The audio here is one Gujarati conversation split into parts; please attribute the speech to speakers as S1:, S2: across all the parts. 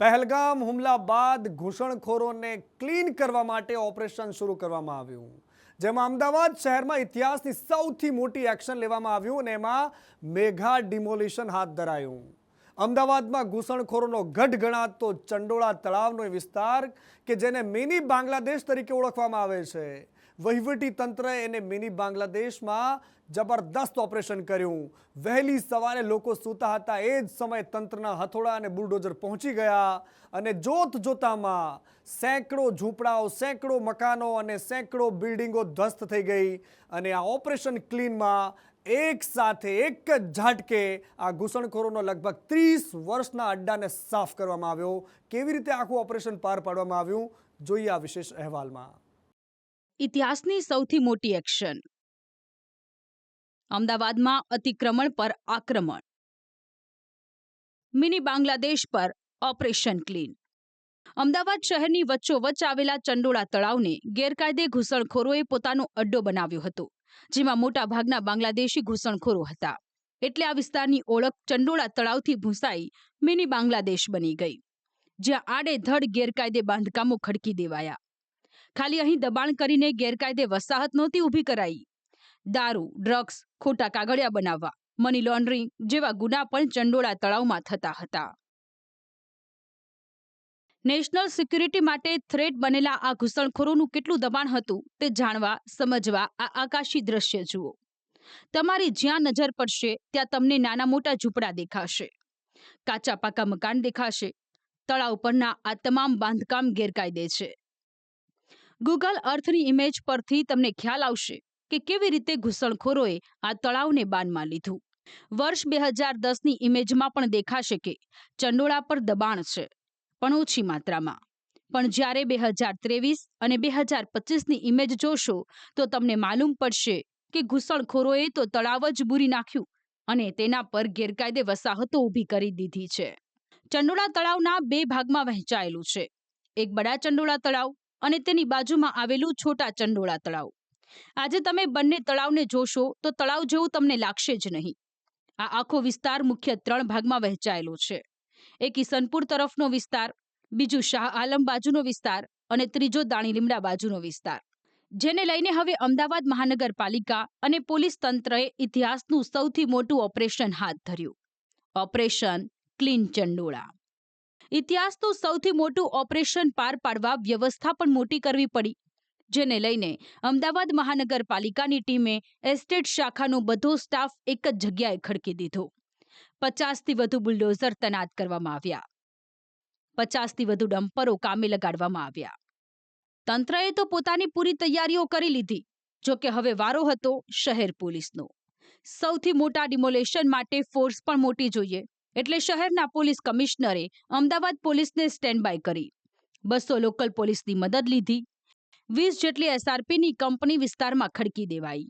S1: પહેલગામ હુમલા બાદ ઘૂસણખોરોને ક્લીન કરવા માટે ઓપરેશન શરૂ કરવામાં આવ્યું, જેમાં અમદાવાદ શહેરમાં ઇતિહાસની સૌથી મોટી એક્શન લેવામાં આવ્યું અને એમાં મેગા ડિમોલિશન હાથ ધરાયું. અમદાવાદમાં ઘૂસણખોરોનો ગઢ ગણાતો ચંડોળા તળાવનો વિસ્તાર કે જેને મિની બાંગ્લાદેશ તરીકે ઓળખવામાં આવે છે, વહીવટી તંત્રએ એને મિની બાંગ્લાદેશમાં જબરદસ્ત ઓપરેશન કર્યું. વહેલી સવારે લોકો સૂતા હતા એ જ સમયે તંત્રના હથોડા અને બુલડોઝર પહોંચી ગયા અને જોત જોતામાં સેંકડો ઝૂંપડાઓ, સેંકડો મકાનો અને સેંકડો બિલ્ડિંગો ધ્વસ્ત થઈ ગઈ. અને આ ઓપરેશન ક્લીનમાં એક સાથે એક જ ઝાટકે આ ઘૂસણખોરોનો લગભગ 30 વર્ષના અડ્ડાને સાફ કરવામાં આવ્યો. કેવી રીતે આખું ઓપરેશન પાર પાડવામાં આવ્યું, જોઈએ આ વિશેષ અહેવાલમાં.
S2: ઇતિહાસની સૌથી મોટી એક્શન. અમદાવાદમાં અતિક્રમણ પર આક્રમણ. મિની બાંગ્લાદેશ પર ઓપરેશન ક્લીન. અમદાવાદ શહેરની વચ્ચોવચ્ચ આવેલા ચંડોળા તળાવને ગેરકાયદે ઘૂસણખોરોએ પોતાનો અડ્ડો બનાવ્યો હતો, જેમાં મોટા ભાગના બાંગ્લાદેશી ઘૂસણખોરો હતા. એટલે આ વિસ્તારની ઓળખ ચંડોળા તળાવથી ભૂંસાઈ મિની બાંગ્લાદેશ બની ગઈ, જ્યાં આડેધડ ગેરકાયદે બાંધકામો ખડકી દેવાયા. ખાલી અહીં દબાણ કરીને ગેરકાયદે વસાહત નહોતી ઊભી કરાઈ. દારૂ, ડ્રગ્સ, ખોટા કાગળિયા બનાવવા, મની લોન્ડરિંગ જેવા ગુના પણ ચંડોળા તળાવમાં થતા હતા. નેશનલ સિક્યુરિટી માટે થ્રેટ બનેલા આ ઘૂસણખોરોનું કેટલું દબાણ હતું તે જાણવા, સમજવા આ આકાશી દ્રશ્ય જુઓ. તમારી જ્યાં નજર પડશે ત્યાં તમને નાના મોટા ઝૂંપડા દેખાશે, કાચા પાકા મકાન દેખાશે. તળાવ પરના આ તમામ બાંધકામ ગેરકાયદે છે. ગૂગલ અર્થની ઇમેજ પરથી તમને ખ્યાલ આવશે કે કેવી રીતે ઘૂસણખોરોએ આ તળાવને બાનમાં લીધું. વર્ષ 2010ની ઇમેજમાં પણ દેખાશે કે ચંડોળા પર દબાણ છે, પણ ઓછી માત્રામાં. પણ જ્યારે 2023 અને 2025ની ઇમેજ જોશો તો તમને માલુમ પડશે કે ઘૂસણખોરોએ તો તળાવ જ બુરી નાખ્યું અને તેના પર ગેરકાયદે વસાહતો ઊભી કરી દીધી છે. ચંડોળા તળાવના 2 ભાગમાં વહેંચાયેલું છે, એક બડા ચંડોળા તળાવ અને તેની બાજુમાં આવેલું છોટા ચંડોળા તળાવ. આજે તમે બંને તળાવને જોશો તો તળાવ જેવું તમને લાગશે જ નહીં. આ આખો વિસ્તાર મુખ્ય 3 ભાગમાં વહેંચાયેલો છે. એક ઈસનપુર તરફનો વિસ્તાર, બીજું શાહ આલમ બાજુનો વિસ્તાર અને ત્રીજો દાણીલીમડા બાજુનો વિસ્તાર, જેને લઈને હવે અમદાવાદ મહાનગરપાલિકા અને પોલીસ તંત્રએ ઇતિહાસનું સૌથી મોટું ઓપરેશન હાથ ધર્યું, ઓપરેશન ક્લીન ચંડોળા. ઇતિહાસનું સૌથી મોટું ઓપરેશન પાર પાડવા વ્યવસ્થા પણ મોટી કરવી પડી, જેને લઈને અમદાવાદ મહાનગરપાલિકાની ટીમે એસ્ટેટ શાખાનો બધો સ્ટાફ એક જ જગ્યાએ ખડકી દીધો. 50થી વધુ બુલડોઝર તૈનાત કરવામાં આવ્યા, 50થી વધુ ડમ્પરો કામે લગાડવામાં આવ્યા. તંત્રએ તો પોતાની પૂરી તૈયારીઓ કરી લીધી, જોકે હવે વારો હતો શહેર પોલીસનો. સૌથી મોટા ડિમોલેશન માટે ફોર્સ પણ મોટી જોઈએ, એટલે શહેરના પોલીસ કમિશનરે અમદાવાદ પોલીસને સ્ટેન્ડ બાય કરી. 200 લોકલ પોલીસની મદદ લીધી. 20 જેટલી એસઆરપીની કંપની વિસ્તારમાં ખડકી દેવાઈ.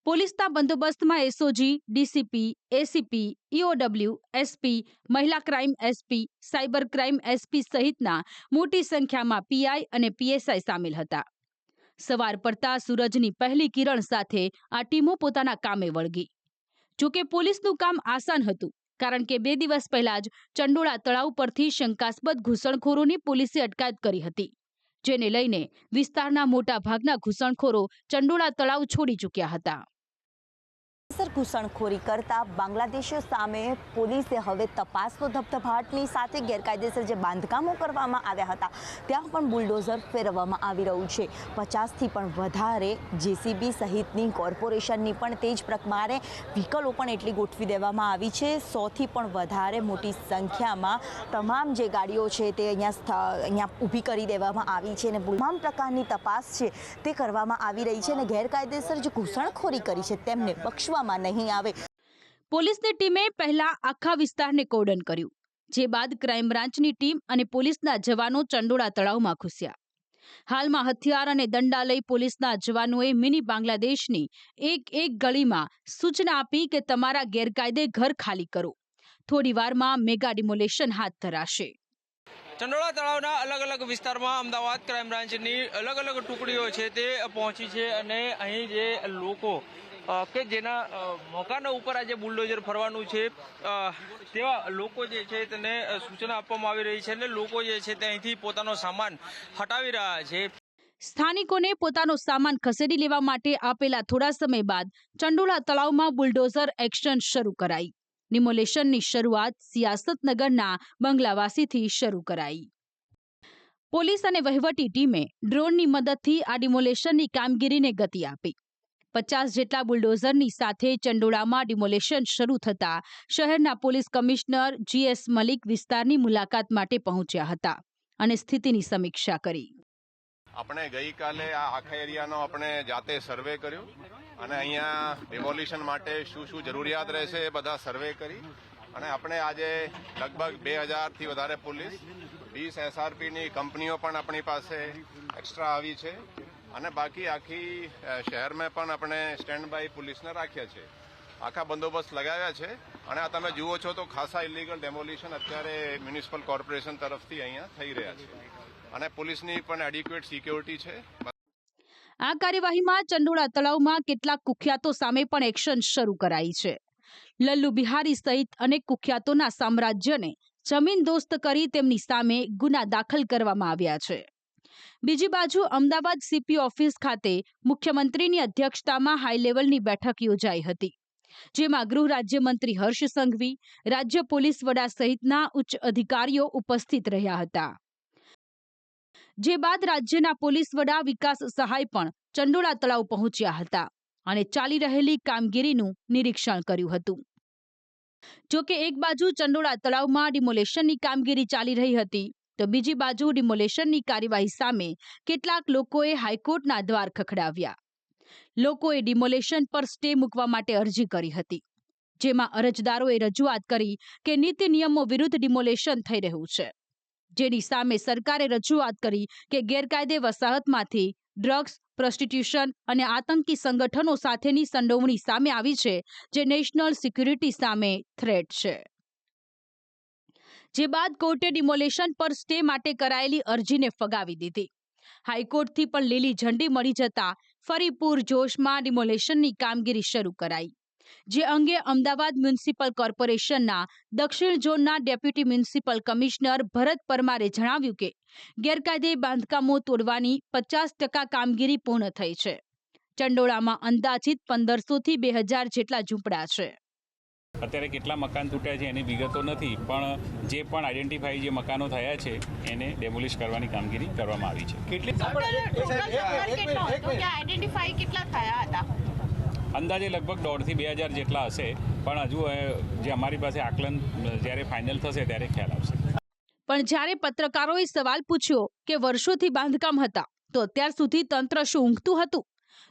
S2: પોલીસના બંદોબસ્તમાં SOG, DCP, ACP, EOW, SP, મહિલા crime SP, cyber crime SP સહિતના મોટી સંખ્યામાં પીઆઈ અને પીએસઆઈ સામેલ હતા. સવાર પડતા સૂરજની પહેલી કિરણ સાથે આ ટીમો પોતાના કામે વળગી. જોકે પોલીસનું કામ આસાન હતું, કારણ કે 2 દિવસ પહેલા જ ચંડોળા તળાવ પરથી શંકાસ્પદ ઘૂસણખોરોની પોલીસે અટકાયત કરી હતી, જેને લઈને વિસ્તારના મોટા ભાગના ઘૂસણખોરો ચંડોળા તળાવ છોડી ચૂક્યા હતા.
S3: ઘૂસણખોરી કરતા બાંગ્લાદેશીઓ સામે પોલીસે હવે તપાસનો ધબધબાટની સાથે ગેરકાયદેસર જે બાંધકામો કરવામાં આવ્યા હતા ત્યાં પણ બુલડોઝર ફેરવવામાં આવી રહ્યું છે. 50થી પણ વધારે જેસીબી સહિતની કોર્પોરેશનની પણ તે જ પ્રકારે વ્હીકલો પણ એટલી ગોઠવી દેવામાં આવી છે. 100થી પણ વધારે મોટી સંખ્યામાં તમામ જે ગાડીઓ છે તે અહીંયા ઊભી કરી દેવામાં આવી છે અને તમામ પ્રકારની તપાસ છે તે કરવામાં આવી રહી છે અને ગેરકાયદેસર જે ઘૂસણખોરી કરી છે તેમને બક્ષવામાં નહીં આવે.
S2: પોલીસની ટીમે પહેલા આખા વિસ્તારને કોર્ડન કર્યું, જે બાદ ક્રાઇમ બ્રાન્ચની ટીમ અને પોલીસના જવાનો ચંડોળા તળાવમાં ઘૂસ્યા. હાલમાં હથિયાર અને દંડા લઈ પોલીસના જવાનોએ મિની બાંગ્લાદેશની એક ગલીમાં સૂચના આપી કે તમારા ગેરકાયદે ઘર ખાલી કરો. થોડી વારમાં મેગા ડિમોલેશન હાથ ધરાશે.
S4: ચંડોળા તળાવના અલગ અલગ વિસ્તારમાં અમદાવાદ ક્રાઇમ બ્રાન્ચની અલગ અલગ ટુકડીઓ છે તે પહોંચી છે અને અહીં જે લોકો કે જેના મકાનો ઉપર આજે બુલડોઝર ફરવાનું છે તેવા લોકો જે છે તેને સૂચના આપવામાં આવી રહી છે અને લોકો જે છે ત્યાંથી પોતાનો સામાન હટાવી રહ્યા છે.
S2: સ્થાનિકોને પોતાનો સામાન ખસેડી લેવા માટે આપેલા થોડા સમય બાદ ચંડોળા તળાવમાં બુલડોઝર એક્શન શરૂ કરાઈ. ડિમોલેશનની શરૂઆત સિયાસતનગરના બંગલાવાસીથી શરૂ કરાઈ. પોલીસ અને વહીવટી ટીમે ડ્રોનની મદદથી આ ડિમોલેશનની કામગીરીને ગતિ આપી. 50 જેટલા બુલડોઝરની સાથે ચંડોળામાં ડિમોલેશન શરૂ થતા શહેરના પોલીસ કમિશનર GS મલિક વિસ્તારની મુલાકાત માટે પહોંચ્યા હતા અને સ્થિતિની સમીક્ષા કરી.
S5: આપણે ગઈકાલે આ આખા એરિયાનો આપણે જાતે સર્વે કર્યો અને અહીંયા ડિમોલિશન માટે શું શું જરૂરિયાત રહેશે એ બધા સર્વે કરી અને આપણે આજે લગભગ 2000થી વધારે પોલીસ 20 SRPની કંપનીઓ પણ આપણી પાસે એક્સ્ટ્રા આવી છે અને બાકી આખી શહેરમાં પણ આપણે સ્ટેન્ડ બાય પોલીસને રાખ્યા છે. આખા બંદોબસ્ત લગાવ્યા છે અને આ તમે જુઓ છો તો ખાસા ઇલીગલ ડેમોલિશન અત્યારે મ્યુનિસિપલ કોર્પોરેશન તરફથી અહીંયા થઈ રહ્યા છે અને પોલીસની પણ એડિક્વેટ સિક્યોરિટી છે.
S2: આ કાર્યવાહીમાં ચંડોળા તળાવમાં કેટલાક કુખ્યાતો સામે પણ એક્શન શરૂ કરાઈ છે. લલ્લુ બિહારી સહિત અનેક કુખ્યાતોના સામ્રાજ્યને જમીનદોસ્ત કરી તેમની સામે ગુના દાખલ કરવામાં આવ્યા છે. બીજી બાજુ અમદાવાદ CP ઓફિસ ખાતે મુખ્યમંત્રીની અધ્યક્ષતામાં હાઈ લેવલની બેઠક યોજાઈ હતી, જેમાં ગૃહ રાજ્યમંત્રી હર્ષ સંઘવી, રાજ્ય પોલીસ વડા સહિતના ઉચ્ચ અધિકારીઓ ઉપસ્થિત રહ્યા હતા. જે બાદ રાજ્યના પોલીસ વડા વિકાસ સહાય પણ ચંડોળા તળાવ પહોંચ્યા હતા અને ચાલી રહેલી કામગીરીનું નિરીક્ષણ કર્યું હતું. જોકે એક બાજુ ચંડોળા તળાવમાં ડિમોલેશનની કામગીરી ચાલી રહી હતી તો બીજી બાજુ ડિમોલેશનની કાર્યવાહી સામે કેટલાક લોકોએ હાઈકોર્ટના દ્વાર ખખડાવ્યા. લોકોએ ડિમોલેશન પર સ્ટે મૂકવા માટે અરજી કરી હતી, જેમાં અરજદારોએ રજૂઆત કરી કે નીતિ નિયમો વિરુદ્ધ ડિમોલેશન થઈ રહ્યું છે, જેની સામે સરકારે રજૂઆત કરી કે ગેરકાયદે વસાહતમાંથી ડ્રગ્સ, પ્રોસ્ટિટ્યુશન અને આતંકી સંગઠનો સાથેની સંડોવણી સામે આવી છે, જે નેશનલ સિક્યુરિટી સામે થ્રેટ છે. જે બાદ કોર્ટે ડિમોલેશન પર સ્ટે માટે કરાયેલી અરજીને ફગાવી દીધી. હાઈકોર્ટથી પણ લીલી ઝંડી મળી જતા ફરી પૂરજોશમાં ડિમોલેશનની કામગીરી શરૂ કરાઈ, જે અંગે અમદાવાદ મ્યુનિસિપલ કોર્પોરેશનના દક્ષિણ ઝોનના ડેપ્યુટી મ્યુનિસિપલ કમિશનર ભરત પરમારે જણાવ્યું કે ગેરકાયદે બાંધકામો તોડવાની 50% કામગીરી પૂર્ણ થઈ છે. ચંડોળામાં અંદાજિત 1500થી 2000 જેટલા ઝૂંપડા છે.
S6: અત્યારે કેટલા મકાન તૂટ્યા છે એની વિગતો નથી, પણ જે પણ આઈડેન્ટિફાઈ જે મકાનો થયા છે એને ડેમોલિશ કરવાની કામગીરી કરવામાં આવી છે. અંદાજે લગભગ 1.5 થી 2000 જેટલા હશે, પણ હજુ જે અમારી પાસે આકલન જ્યારે ફાઇનલ થશે ત્યારે ખ્યાલ આવશે.
S2: પણ જ્યારે પત્રકારોએ સવાલ પૂછ્યો કે વર્ષોથી બાંધકામ હતા તો અત્યાર સુધી તંત્ર શું ઊંઘતું હતું,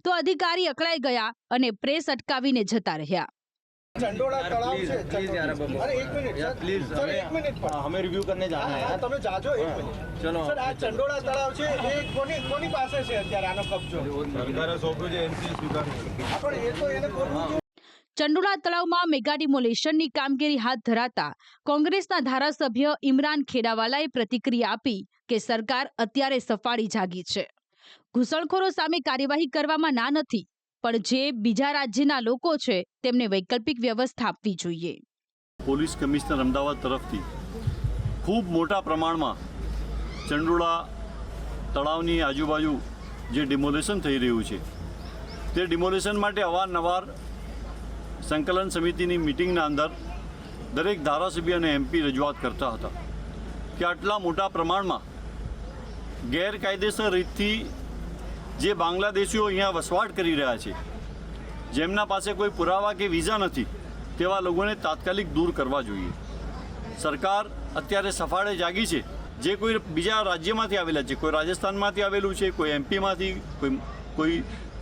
S2: તો અધિકારી અકળાઈ ગયા અને પ્રેસ અટકાવીને જતા રહ્યા.
S7: चंडोला तालाब से अरे एक मिनट सर प्लीज सर एक मिनट हमें रिव्यू करने जाना है. તમે જાજો એક મિનિટ. ચલો સર, આ ચંડોળા તળાવ છે એ કોની પાસે છે અત્યારે આનો કબજો? સરકારે સોંપ્યો છે, એનસીએ સ્વીકાર્યો. પણ એ તો એને બોલવું.
S2: ચંડોળા તળાવમાં મેગા ડિમોલેશનની કામગીરી હાથ ધરાતા કોંગ્રેસના ધારાસભ્ય ઇમરાન ખેડાવાલાએ પ્રતિક્રિયા આપી કે સરકાર અત્યારે સફાળી જાગી છે. ઘૂસણખોરો સામે કાર્યવાહી કરવામાં ના નથી, પણ જે બીજા રાજ્યના લોકો છે તેમને વૈકલ્પિક વ્યવસ્થા આપવી જોઈએ.
S8: પોલીસ કમિશનર અમદાવાદ તરફથી ખૂબ મોટા પ્રમાણમાં ચંડોળા તળાવની આજુબાજુ જે ડિમોલેશન થઈ રહ્યું છે તે ડિમોલેશન માટે અવારનવાર સંકલન સમિતિની મિટિંગના અંદર દરેક ધારાસભ્ય અને MP રજૂઆત કરતા હતા કે આટલા મોટા પ્રમાણમાં ગેરકાયદેસર રીતથી જે બાંગ્લાદેશીઓ અહીંયા વસવાટ કરી રહ્યા છે, જેમના પાસે કોઈ પુરાવા કે વિઝા નથી, તેવા લોકોને તાત્કાલિક દૂર કરવા જોઈએ. સરકાર અત્યારે સફાળે જાગી છે. જે કોઈ બીજા રાજ્યમાંથી આવેલા છે, કોઈ રાજસ્થાનમાંથી આવેલું છે, કોઈ MPમાંથી,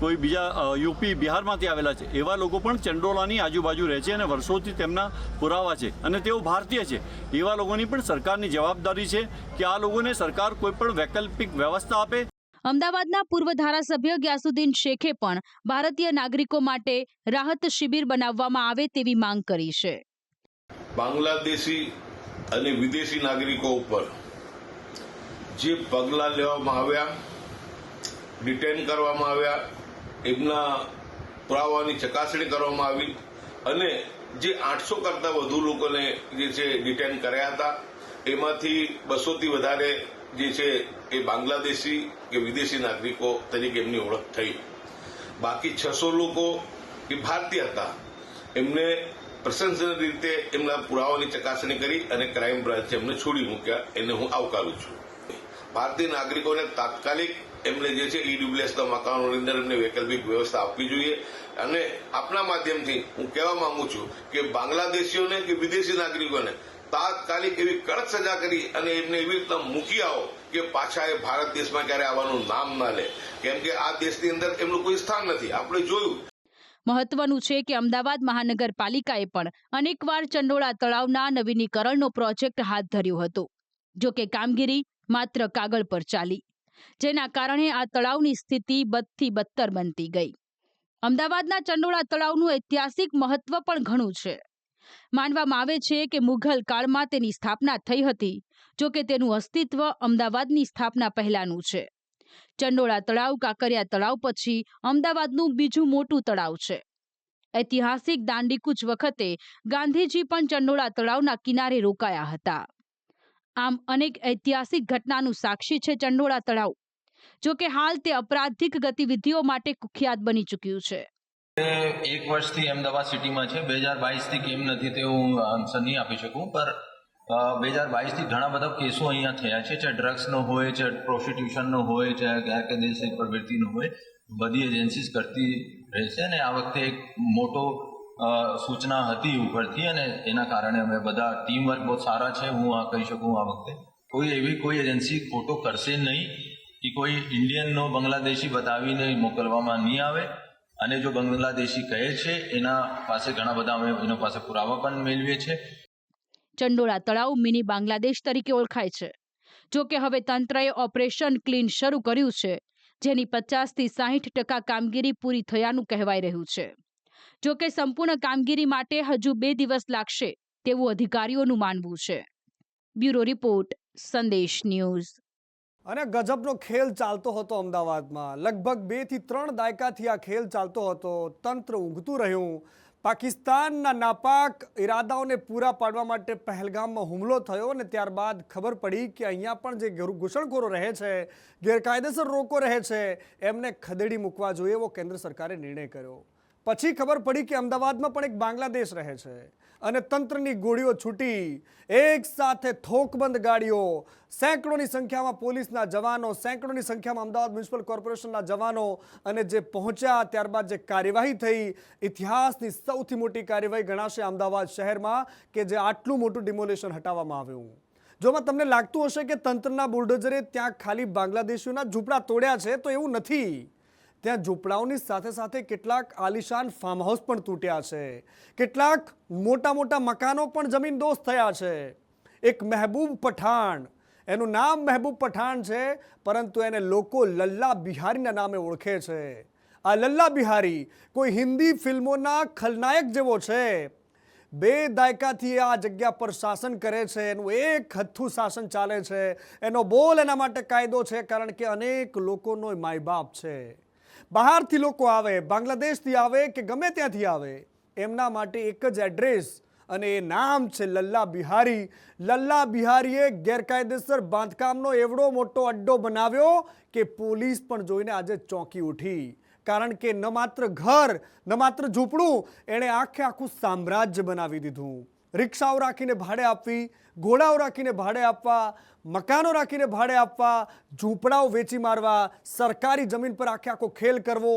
S8: કોઈ બીજા UP બિહારમાંથી આવેલા છે, એવા લોકો પણ ચંડોળાની આજુબાજુ રહે છે અને વર્ષોથી તેમના પુરાવા છે અને તેઓ ભારતીય છે. એવા લોકોની પણ સરકારની જવાબદારી છે કે આ લોકોને સરકાર કોઈ પણ વૈકલ્પિક વ્યવસ્થા આપે.
S2: અમદાવાદના પૂર્વ ધારાસભ્ય ગ્યાસુદ્દીન શેખે પણ ભારતીય નાગરિકો માટે રાહત શિબિર બનાવવામાં આવે તેવી માંગ કરી છે.
S9: બાંગ્લાદેશી અને વિદેશી નાગરિકો ઉપર જે પગલાં લેવામાં આવ્યા, ડિટેન કરવામાં આવ્યા, એમના પુરાવાની ચકાસણી કરવામાં આવી અને જે 800 કરતા વધુ લોકોને જે છે ડિટેન કર્યા હતા, એમાંથી 200થી વધારે જે છે એ બાંગ્લાદેશી કે વિદેશી નાગરિકો તરીકે એમની ઓળખ થઈ. બાકી 600 લોકો એ ભારતીય હતા. એમને પ્રશંસનીય રીતે એમના પુરાવાની ચકાસણી કરી અને ક્રાઇમ બ્રાન્ચે એમને છોડી મૂક્યા. એને હું આવકારું છું. ભારતીય નાગરિકોને તાત્કાલિક એમને જે છે ઈડબ્લ્યુએસના મકાનોની અંદર એમને વૈકલ્પિક વ્યવસ્થા આપવી જોઈએ. અને આપના માધ્યમથી હું કહેવા માંગુ છું કે બાંગ્લાદેશીઓને કે વિદેશી નાગરિકોને તાત્કાલિક એવી કડક સજા કરી અને એમને એવી રીતના મૂકી આવો કે પાછા એ ભારત દેશમાં ક્યારે આવવાનું નામ ના લે, કેમ કે આ દેશની અંદર એમનું કોઈ સ્થાન નથી. આપણે જોયું.
S2: મહત્વનું છે કે અમદાવાદ મહાનગરપાલિકાએ પણ અનેકવાર ચંડોળા તળાવના નવીનીકરણનો પ્રોજેક્ટ હાથ ધર્યો હતો. જો કે કામગીરી માત્ર કાગળ પર ચાલી, જેના કારણે આ તળાવની સ્થિતિ બદથી બદતર બનતી ગઈ. અમદાવાદના ચંડોળા તળાવનું ઐતિહાસિક મહત્વ પણ ઘણું છે. માનવામાં આવે છે કે મુઘલ કાળમાં તેની સ્થાપના થઈ હતી. જો કે તેનું અસ્તિત્વ અમદાવાદની સ્થાપના પહેલાનું છે. ચંડોળા તળાવ કાંકરિયા તળાવ પછી અમદાવાદનું બીજું મોટું તળાવ છે. ઐતિહાસિક દાંડીકૂચ વખતે ગાંધીજી પણ ચંડોળા તળાવના કિનારે રોકાયા હતા. આમ અનેક ઐતિહાસિક ઘટનાનું સાક્ષી છે ચંડોળા તળાવ. જો કે હાલ તે અપરાધિક ગતિવિધિઓ માટે કુખ્યાત બની ચૂક્યું છે.
S10: 1 વર્ષથી અમદાવાદ સિટીમાં છે. 2022થી કેમ નથી તે હું આન્સર નહીં આપી શકું, પણ 2022થી ઘણા બધા કેસો અહીંયા થયા છે, ચાહે ડ્રગ્સનો હોય, ચાહે પ્રોસ્ટિટ્યુશનનો હોય, ચાહે ગેરકાયદેસર પ્રવૃત્તિનો હોય. બધી એજન્સીસ કરતી રહેશે અને આ વખતે એક મોટો સૂચના હતી ઉપરથી અને એના કારણે અમે બધા ટીમવર્ક બહુ સારા છે. હું આ કહી શકું આ વખતે કોઈ એજન્સી ખોટો કરશે નહીં કે કોઈ ઇન્ડિયનનો બાંગ્લાદેશી બતાવીને મોકલવામાં નહીં આવે. અને જો બાંગ્લાદેશી કહે છે એના પાસે ઘણા બધા અમે એના પાસે પુરાવા પણ મેળવીએ છીએ.
S2: ચંડોળા તળાવ મિની બાંગ્લાદેશ તરીકે ઓળખાય છે. જો કે હવે તંત્રએ ઓપરેશન ક્લીન શરૂ કર્યું છે, જેની 50થી 60% કામગીરી પૂરી થયાનું કહેવાઈ રહ્યું છે. જો કે સંપૂર્ણ કામગીરી માટે હજુ 2 દિવસ લાગશે તેવું અધિકારીઓનું માનવું છે. બ્યુરો રિપોર્ટ, સંદેશ ન્યૂઝ.
S1: અને ગજબનો ખેલ ચાલતો હતો અમદાવાદમાં. લગભગ 2 થી 3 દાયકાથી આ ખેલ ચાલતો હતો. તંત્ર ઊંઘતું રહ્યું. પાકિસ્તાનના નાપાક ઈરાદાઓને પૂરા પાડવા માટે પહેલગામમાં હુમલો થયો અને ત્યારબાદ ખબર પડી કે અહીંયા પણ જે ઘૂસણખોરો રહે છે, ગેરકાયદેસર લોકો રહે છે, એમને ખદેડી મૂકવા જોઈએ એવો કેન્દ્ર સરકારે નિર્ણય કર્યો. પછી ખબર પડી કે અમદાવાદમાં પણ એક બાંગ્લાદેશ રહે છે અને તંત્રની ગોળીઓ છૂટી. એક સાથે થોકબંધ ગાડીઓ, સેંકડોની સંખ્યામાં પોલીસના જવાનો, સેંકડોની સંખ્યામાં અમદાવાદ મ્યુનિસિપલ કોર્પોરેશનના જવાનો અને જે પહોંચ્યા ત્યારબાદ જે કાર્યવાહી થઈ, ઇતિહાસની સૌથી મોટી કાર્યવાહી ગણાશે અમદાવાદ શહેરમાં કે જે આટલું મોટું ડિમોલેશન હટાવવામાં આવ્યું. જોમાં તમને લાગતું હશે કે તંત્રના બુલડોઝરે ત્યાં ખાલી બાંગ્લાદેશીઓના ઝૂંપડા તોડ્યા છે, તો એવું નથી. ત્યાં ઝૂંપડાઓની સાથે સાથે કેટલાક આલિશાન ફાર્મ હાઉસ પણ તૂટ્યા છે. કેટલાક મોટા મોટા મકાનો પણ જમીનદોસ્ત થયા છે. એક મહેબૂબ પઠાણ, એનું નામ મહેબૂબ પઠાણ છે, પરંતુ એને લોકો લલ્લા બિહારીના નામે ઓળખે છે. આ લલ્લા બિહારી કોઈ હિન્દી ફિલ્મોના ખલનાયક જેવો છે. 2 દાયકાથી આ જગ્યા પર શાસન કરે છે. એનું એક હથ્થું શાસન ચાલે છે. એનો બોલ એના માટે કાયદો છે, કારણ કે અનેક લોકોનો માય બાપ છે. બહારથી લોકો આવે, બાંગ્લાદેશથી આવે કે ગમે ત્યાંથી આવે, એમના માટે એક જ એડ્રેસ અને એ નામ છે લલ્લા બિહારી. લલ્લા બિહારીએ ગેરકાયદેસર બાંધકામનો એવડો મોટો અડ્ડો બનાવ્યો કે પોલીસ પણ જોઈને આજે ચોંકી ઉઠી. કારણ કે ન માત્ર ઘર, ન માત્ર ઝૂંપડું, એણે આખું સામ્રાજ્ય બનાવી દીધું. રિક્ષાઓ રાખીને ભાડે આપવી, ઘોડાઓ રાખીને ભાડે આપવા, મકાનો રાખીને ભાડે આપવા, ઝૂંપડાઓ વેચી મારવા, સરકારી જમીન પર આખો ખેલ કરવો.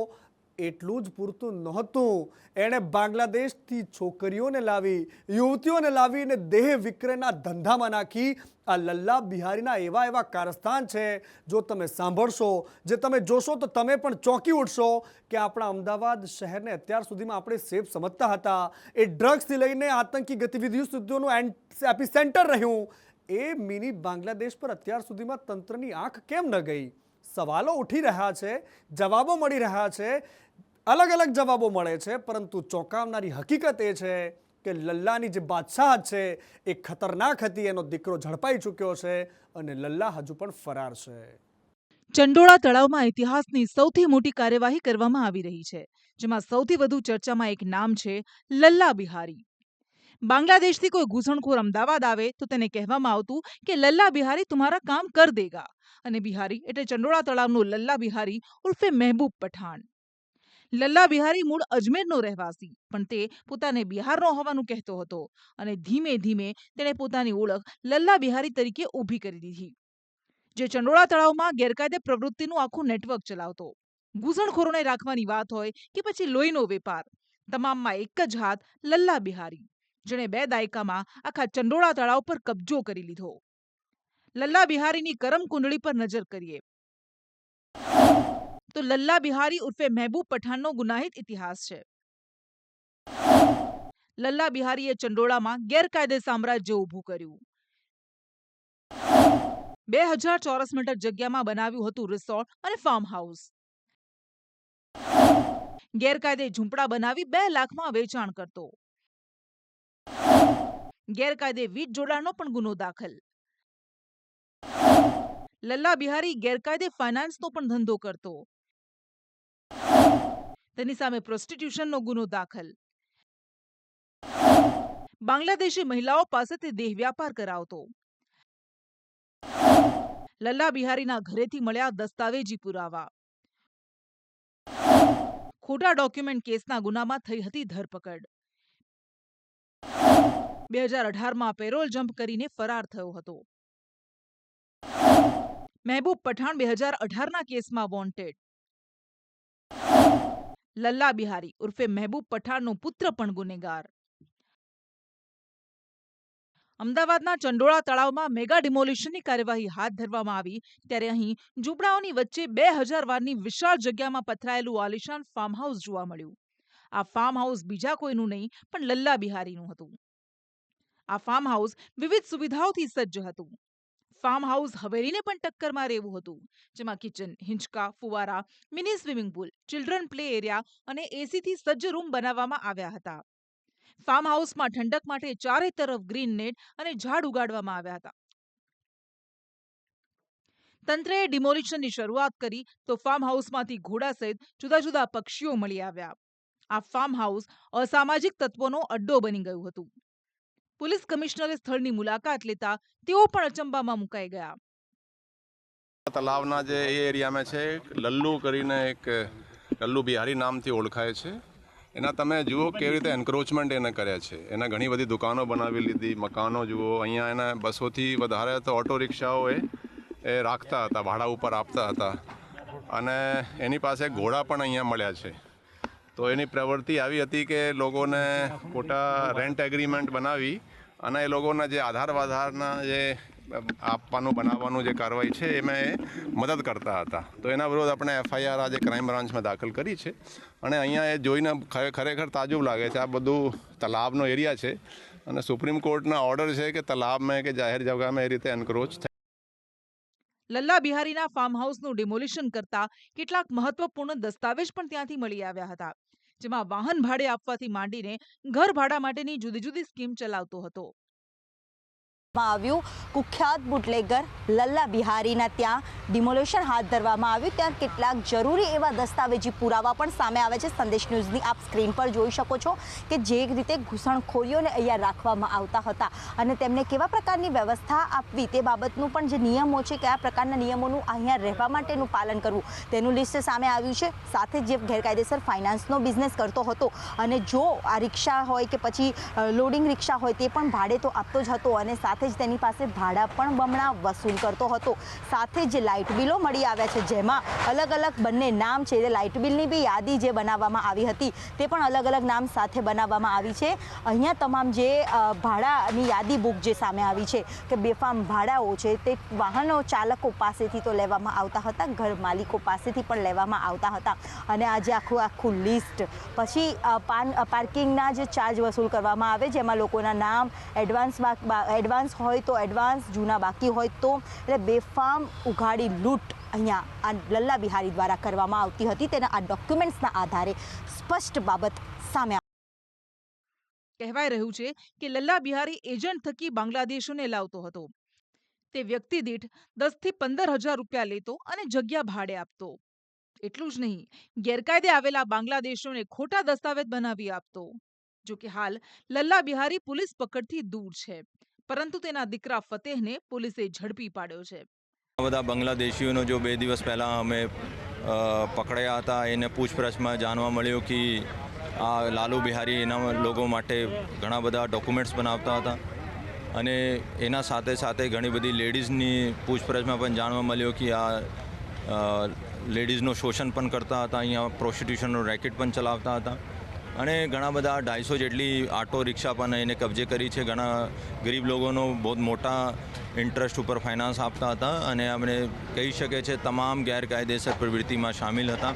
S1: એટલું જ પૂરતું નહોતું, એણે બાંગ્લાદેશથી છોકરીઓને લાવી, યુવતીઓને લાવીને દેહ વિક્રયના ધંધામાં નાખી. આ લલ્લા બિહારીના એવા કારસ્તાન છે, જો તમે સાંભળશો, જે તમે જોશો તો તમે પણ ચોંકી ઉઠશો કે આપણા અમદાવાદ શહેરને અત્યાર સુધીમાં આપણે સેફ સમજતા હતા. એ ડ્રગ્સથી લઈને આતંકી ગતિવિધિઓ સુધીનું એપિસેન્ટર રહ્યું. એ મિની બાંગ્લાદેશ પર અત્યાર સુધીમાં તંત્રની આંખ કેમ ન ગઈ? સવાલો ઉઠી રહ્યા છે, જવાબો મળી રહ્યા છે, અલગ અલગ જવાબો મળે છે, પરંતુ ચોંકાવનારી હકીકત એ છે કે લલ્લાની જે બાદશાહત છે એ ખતરનાક હતી. એનો દીકરો ઝડપાઈ ચૂક્યો છે અને લલ્લા હજુ પણ ફરાર છે.
S11: ચંડોળા તળાવમાં ઇતિહાસની સૌથી મોટી કાર્યવાહી કરવામાં આવી રહી છે, જેમાં સૌથી વધુ ચર્ચામાં એક નામ છે લલ્લા બિહારી. બાંગ્લાદેશથી કોઈ ઘૂસણખોર અમદાવાદ આવે તો તેને કહેવામાં આવતું કે લલ્લા બિહારી તુમ્હારા કામ કર દેગા, અને બિહારી એટલે ચંડોળા તળાવનો લલ્લા બિહારી ઉર્ફે મહેબૂબ પઠાણ. લલ્લા બિહારી મૂળ અજમેરનો રહેવાસી, પણ તે પોતાને બિહારનો હોવાનું કહેતો હતો અને ધીમે ધીમે તેણે પોતાની ઓળખ લલ્લા બિહારી તરીકે ઊભી કરી દીધી, જે ચંડોળા તળાવમાં ગેરકાયદે પ્રવૃત્તિનું આખું નેટવર્ક ચલાવતો. ઘૂસણખોરોને રાખવાની વાત હોય કે પછી લોહીનો વેપાર, તમામમાં એક જ હાથ લલ્લા બિહારી, જેણે 2 દાયકામાં આખા ચંડોળા તળાવ પર કબજો કરી લીધો. લલ્લા બિહારીની કરમ કુંડળી પર નજર કરીએ તો લલ્લા બિહારી ઉર્ફે મહેબૂબ પઠાણનો ગુનાહિત ઇતિહાસ છે. લલ્લા બિહારીએ ચંડોળામાં ગેરકાયદે સામ્રાજ્ય ઊભું કર્યું. 2000 ચોરસ મીટર જગ્યામાં બનાવ્યું હતું રિસોર્ટ અને ફાર્મ હાઉસ. ગેરકાયદે ઝૂંપડા બનાવી 2 લાખમાં વેચાણ કરતો. ગેરકાયદે વીજ જોડાણનો પણ ગુનો દાખલ. લલ્લા બિહારી ગેરકાયદે ફાઇનાન્સનો પણ ધંધો કરતો. તેની સામે પ્રોસ્ટિટ્યુશનનો ગુનો દાખલ. બાંગ્લાદેશી મહિલાઓ પાસેથી દેહ વ્યાપાર કરાવતો. લલ્લા બિહારીના ઘરેથી મળ્યા દસ્તાવેજી પુરાવા. ખોટા ડોક્યુમેન્ટ કેસના ગુનામાં થઈ હતી ધરપકડ. 2018માં પેરોલ જમ્પ કરીને ફરાર થયો હતો. મહેબૂબ પઠાણ 2018ના કેસમાં વોન્ટેડ. લલ્લા બિહારી ઉર્ફે મહેબૂબ પઠાણનો પુત્ર પણ ગુનેગાર. અમદાવાદના ચંડોળા તળાવમાં મેગા ડિમોલિશનની કાર્યવાહી હાથ ધરવામાં આવી ત્યારે અહીં ઝૂંપડાઓની વચ્ચે 2000 વારની વિશાળ જગ્યામાં પથરાયેલું આલિશાન ફાર્મ હાઉસ જોવા મળ્યું. આ ફાર્મ હાઉસ બીજા કોઈનું નહીં પણ લલ્લા બિહારીનું હતું. આ ફાર્મ હાઉસ વિવિધ સુવિધાઓથી સજ્જ હતું. ફાર્મ હાઉસ હવેલીને પણ ટક્કર મારે એવું હતું, જેમાં કિચન, હિંચકા, ફુવારા, mini swimming pool, children play area અને એસીથી સજ્જ રૂમ બનાવવામાં આવ્યા હતા. ફાર્મ હાઉસમાં ઠંડક માટે ચારે તરફ ગ્રીન નેટ અને ઝાડ ઉગાડવામાં આવ્યા હતા. તંત્રએ ડિમોલિશનની શરૂઆત કરી તો ફાર્મ હાઉસમાંથી ઘોડા સહિત જુદા જુદા પક્ષીઓ મળી આવ્યા. આ ફાર્મ હાઉસ અસામાજિક તત્વોનો અડ્ડો બની ગયું હતું. પોલીસ કમિશનરે સ્થળની મુલાકાત લેતા તેઓ પણ અચંબામાં મુકાઈ ગયા.
S5: તલાવના જે એરિયામાં છે લલ્લુ કરીને એક લલ્લુ બિહારી નામથી ઓળખાય છે. એના તમે જુઓ કેવી રીતે એન્ક્રોચમેન્ટ એને કર્યા છે. એના ઘણી બધી દુકાનો બનાવી લીધી, મકાનો જુઓ. અહીંયા એના 200થી વધારે તો ઓટો રિક્ષાઓ એ રાખતા હતા, ભાડા ઉપર આપતા હતા, અને એની પાસે ઘોડા પણ અહીંયા મળ્યા છે. તો એની પ્રવૃત્તિ આવી હતી કે લોકોને ખોટા રેન્ટ એગ્રીમેન્ટ બનાવી અને એ લોકોના જે આધારના જે આપવાનું બનાવવાનું જે કાર્યવાહી છે એમાં એ મદદ કરતા હતા. તો એના વિરુદ્ધ આપણે FIR આજે ક્રાઇમ બ્રાન્ચમાં દાખલ કરી છે. અને અહીંયા એ જોઈને ખરેખર તાજુબ લાગે છે. આ બધું તલાવનો એરિયા છે અને સુપ્રીમ કોર્ટના ઓર્ડર છે કે તલાવમાં કે જાહેર જગ્યામાં એ રીતે એન્ક્રોચ થાય.
S11: લલ્લા બિહારીના ફાર્મ હાઉસનું ડિમોલિશન કરતા કેટલાક મહત્વપૂર્ણ દસ્તાવેજ પણ ત્યાંથી મળી આવ્યા હતા, જેમાં વાહન ભાડે આપવાથી માંડીને ઘર ભાડા માટેની જુદી જુદી સ્કીમ ચલાવતો હતો.
S3: આવ્યું કુખ્યાત બુટલેગર લલ્લા બિહારીના ત્યાં ડિમોલેશન હાથ ધરવામાં આવ્યું. ત્યાં કેટલાક જરૂરી એવા દસ્તાવેજી પુરાવા પણ સામે આવે છે. સંદેશ ન્યૂઝની આપ સ્ક્રીન પર જોઈ શકો છો કે જે રીતે ઘૂસણખોરીઓને અહીંયા રાખવામાં આવતા હતા અને તેમને કેવા પ્રકારની વ્યવસ્થા આપવી તે બાબતનું પણ જે નિયમો છે, કયા પ્રકારના નિયમોનું અહીંયા રહેવા માટેનું પાલન કરવું તેનું લિસ્ટ સામે આવ્યું છે. સાથે જે ગેરકાયદેસર ફાઇનાન્સનો બિઝનેસ કરતો હતો અને જો આ રિક્ષા હોય કે પછી લોડિંગ રિક્ષા હોય તે પણ ભાડે તો આપતો જ હતો અને સાથે જ તેની પાસે ભાડા પણ બમણા વસૂલ કરતો હતો. સાથે જે લાઇટ બિલો મળી આવ્યા છે જેમાં અલગ અલગ બંને નામ છે. લાઇટ બિલની બી યાદી જે બનાવવામાં આવી હતી તે પણ અલગ અલગ નામ સાથે બનાવવામાં આવી છે. અહીંયા તમામ જે ભાડાની યાદી બુક જે સામે આવી છે કે બેફામ ભાડાઓ છે તે વાહનો ચાલકો પાસેથી તો લેવામાં આવતા હતા, ઘર માલિકો પાસેથી પણ લેવામાં આવતા હતા. અને આજે આખું લિસ્ટ પછી પાર્કિંગના જે ચાર્જ વસૂલ કરવામાં આવે જેમાં લોકોના નામ, એડવાન્સ હોય તો એડવાન્સ, જૂના બાકી હોય તો, એટલે બેફામ ઉઘાડી લૂંટ અહીંયા આ લલ્લા બિહારી દ્વારા કરવામાં આવતી હતી. તેના આ ડોક્યુમેન્ટ્સના આધારે સ્પષ્ટ બાબત સામે
S11: કહેવાય રહ્યું છે કે લલ્લા બિહારી એજન્ટ થકી બાંગ્લાદેશીઓને લાવતો હતો. તે વ્યક્તિ દીઠ 10 થી 15,000 રૂપિયા લેતો અને જગ્યા ભાડે આપતો. એટલું જ નહીં, ગેરકાયદે આવેલા બાંગ્લાદેશીઓને ખોટા દસ્તાવેજ બનાવી આપતો. જો કે હાલ લલ્લા બિહારી પોલીસ પકડથી દૂર છે, પરંતુ તેના દીકરા ફતેહને પોલીસે ઝડપી પાડ્યો છે.
S10: બધા બાંગ્લાદેશીઓનો જો 2 દિવસ પહેલાં અમે પકડ્યા હતા, એને પૂછપરછમાં જાણવા મળ્યું કે આ લાલુ બિહારી એના લોકો માટે ઘણા બધા ડોક્યુમેન્ટ્સ બનાવતા હતા અને એના સાથે સાથે ઘણી બધી લેડીઝની પૂછપરછમાં પણ જાણવા મળ્યું કે આ લેડીઝનું શોષણ પણ કરતા હતા, અહીંયા પ્રોસ્ટિટ્યુશનનો રેકેટ પણ ચલાવતા હતા અને ઘણા બધા 250 જેટલી આટો રિક્ષા પણ એને કબજે કરી છે. ઘણા ગરીબ લોકોનો બહુ મોટા ઇન્ટરેસ્ટ ઉપર ફાઇનાન્સ આપતા હતા અને આપણે કહી શકીએ છીએ તમામ ગેરકાયદેસર પ્રવૃત્તિમાં સામેલ હતા.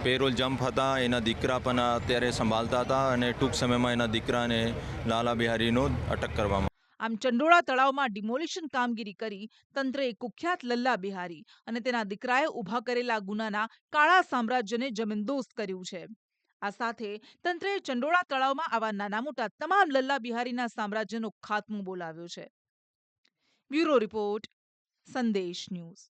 S10: પેરોલ જમ્પ હતા, એના દીકરા પણ અત્યારે સંભાળતા હતા અને ટૂંક સમયમાં એના દીકરાને લાલા બિહારીનો અટક કરવામાં.
S11: આમ ચંડોળા તળાવમાં ડિમોલિશન કામગીરી કરી તંત્રએ કુખ્યાત લલ્લા બિહારી અને તેના દીકરાએ ઊભા કરેલા ગુનાના કાળા સામ્રાજ્યને જમીનદોસ્ત કર્યું છે. આ સાથે તંત્રએ ચંડોળા તળાવમાં આવા નાના મોટા તમામ લલ્લા બિહારીના સામ્રાજ્યનો ખાત્મો બોલાવ્યો છે. બ્યુરો રિપોર્ટ, સંદેશ ન્યૂઝ.